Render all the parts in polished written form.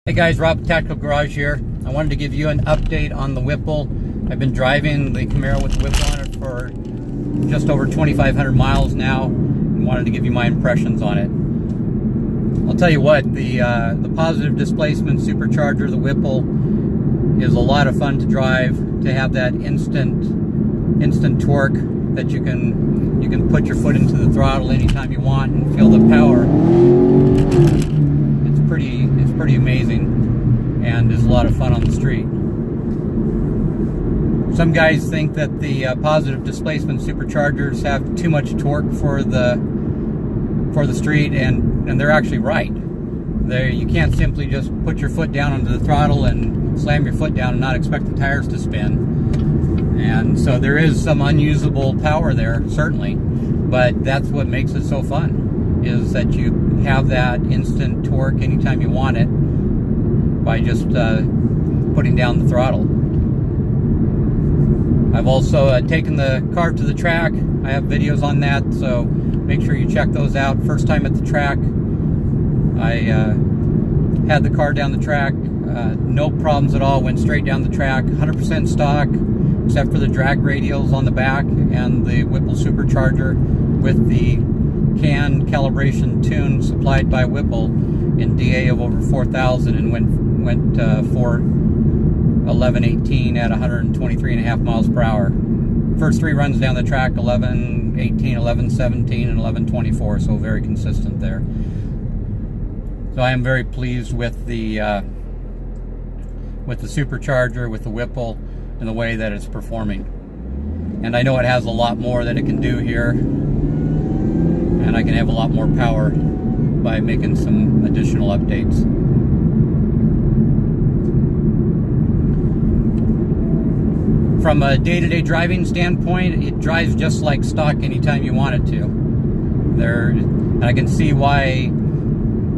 Hey guys, Rob Tactical Garage here. I wanted to give you an update on the Whipple. I've been driving the Camaro with the Whipple on it for just over 2,500 miles now, and wanted to give you my impressions on it. I'll tell you what, the positive displacement supercharger, the Whipple, is a lot of fun to drive. To have that instant torque that you can put your foot into the throttle anytime you want and feel the power. It's pretty amazing, and is a lot of fun on the street. Some guys think that the positive displacement superchargers have too much torque for the street, and they're actually right. You can't simply just put your foot down onto the throttle and slam your foot down and not expect the tires to spin. And so there is some unusable power there, certainly, but that's what makes it so fun, is that you have that instant torque anytime you want it by just putting down the throttle. I've also taken the car to the track. I have videos on that, so make sure you check those out. First time at the track, I had the car down the track, no problems at all, went straight down the track, 100% stock, except for the drag radials on the back and the Whipple supercharger with the CAN calibration tune supplied by Whipple in DA of over 4,000, and went for 1118 at 123.5 miles per hour. First three runs down the track, 1118, 1117, and 1124, so very consistent there. So I am very pleased with the supercharger, with the Whipple, and the way that it's performing. And I know it has a lot more that it can do here, and I can have a lot more power by making some additional updates. From a day-to-day driving standpoint, it drives just like stock anytime you want it to. And I can see why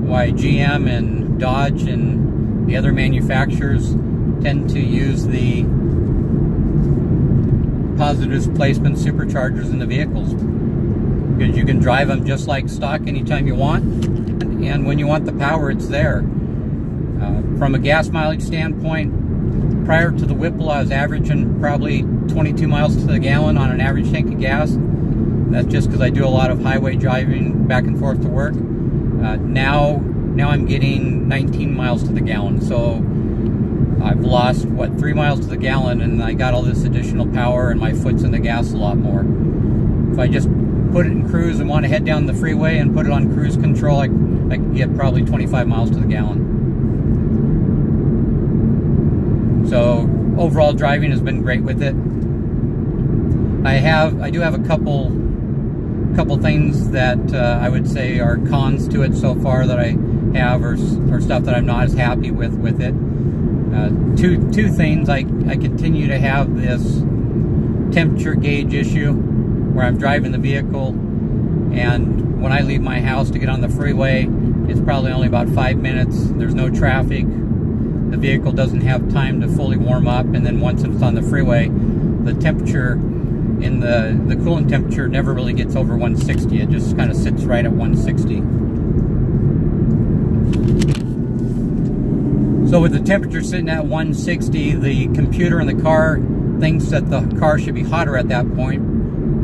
GM and Dodge and the other manufacturers tend to use the positive displacement superchargers in the vehicles, because you can drive them just like stock anytime you want, and when you want the power, it's there. From a gas mileage standpoint, prior to the Whipple, I was averaging probably 22 miles to the gallon on an average tank of gas. That's just because I do a lot of highway driving back and forth to work. Now I'm getting 19 miles to the gallon, so I've lost, 3 miles to the gallon, and I got all this additional power, and my foot's in the gas a lot more. If I just put it in cruise and want to head down the freeway and put it on cruise control, I can get probably 25 miles to the gallon. So overall driving has been great with it. I do have a couple things that I would say are cons to it so far that I have, or stuff that I'm not as happy with it. Two things. I continue to have this temperature gauge issue where I'm driving the vehicle, and when I leave my house to get on the freeway, it's probably only about 5 minutes. There's no traffic. The vehicle doesn't have time to fully warm up, and then once it's on the freeway, the temperature in the coolant temperature never really gets over 160. It just kind of sits right at 160. So with the temperature sitting at 160, the computer in the car thinks that the car should be hotter at that point,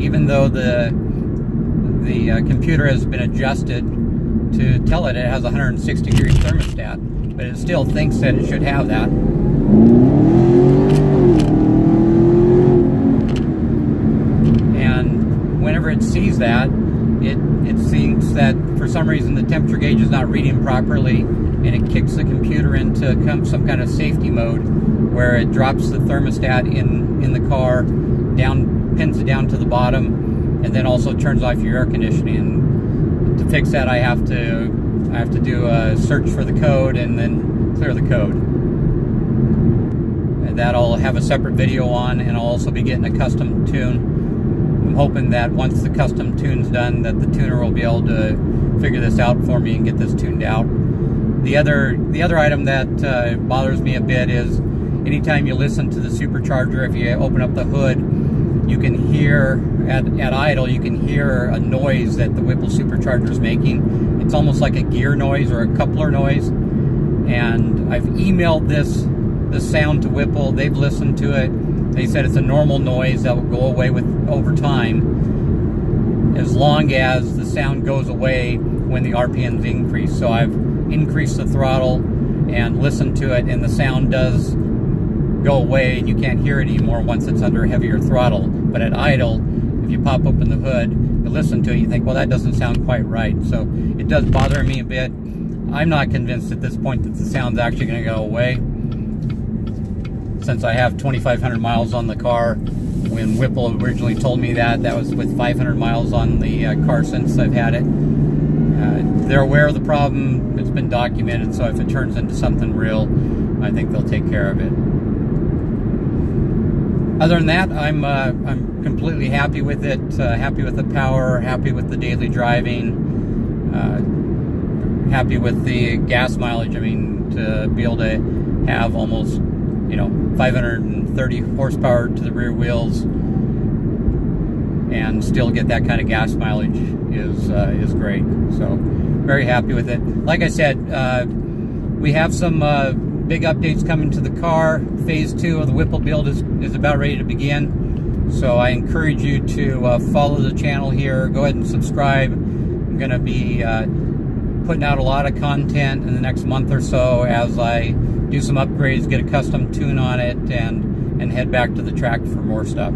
even though the computer has been adjusted to tell it has a 160 degree thermostat, but it still thinks that it should have that. And whenever it sees that, it thinks that for some reason the temperature gauge is not reading properly, and it kicks the computer into some kind of safety mode where it drops the thermostat in the car, pins it down to the bottom, and then also turns off your air conditioning. And to fix that, I have to do a search for the code and then clear the code. And that I'll have a separate video on, and I'll also be getting a custom tune. I'm hoping that once the custom tune's done, that the tuner will be able to figure this out for me and get this tuned out. The other item that bothers me a bit is anytime you listen to the supercharger, if you open up the hood, you can hear at idle, you can hear a noise that the Whipple supercharger is making. It's almost like a gear noise or a coupler noise, and I've emailed this sound to Whipple. They've listened to it. They said it's a normal noise that will go away over time, as long as the sound goes away when the RPMs increase. So I've increased the throttle and listened to it, and the sound does go away, and you can't hear it anymore once it's under heavier throttle. But at idle, if you pop open the hood, you listen to it, you think, well, that doesn't sound quite right. So it does bother me a bit. I'm not convinced at this point that the sound's actually going to go away, since I have 2,500 miles on the car. When Whipple originally told me that was with 500 miles on the car since I've had it. They're aware of the problem. It's been documented, so if it turns into something real, I think they'll take care of it. Other than that, I'm completely happy with it. Happy with the power. Happy with the daily driving. Happy with the gas mileage. I mean, to be able to have almost 530 horsepower to the rear wheels and still get that kind of gas mileage is great. So very happy with it. Like I said, we have some big updates coming to the car. Phase 2 of the Whipple build is about ready to begin. So I encourage you to follow the channel here. Go ahead and subscribe. I'm going to be putting out a lot of content in the next month or so as I do some upgrades, get a custom tune on it, and head back to the track for more stuff.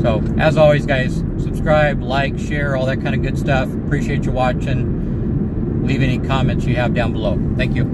So, as always, guys, subscribe, like, share, all that kind of good stuff. Appreciate you watching. Leave any comments you have down below. Thank you.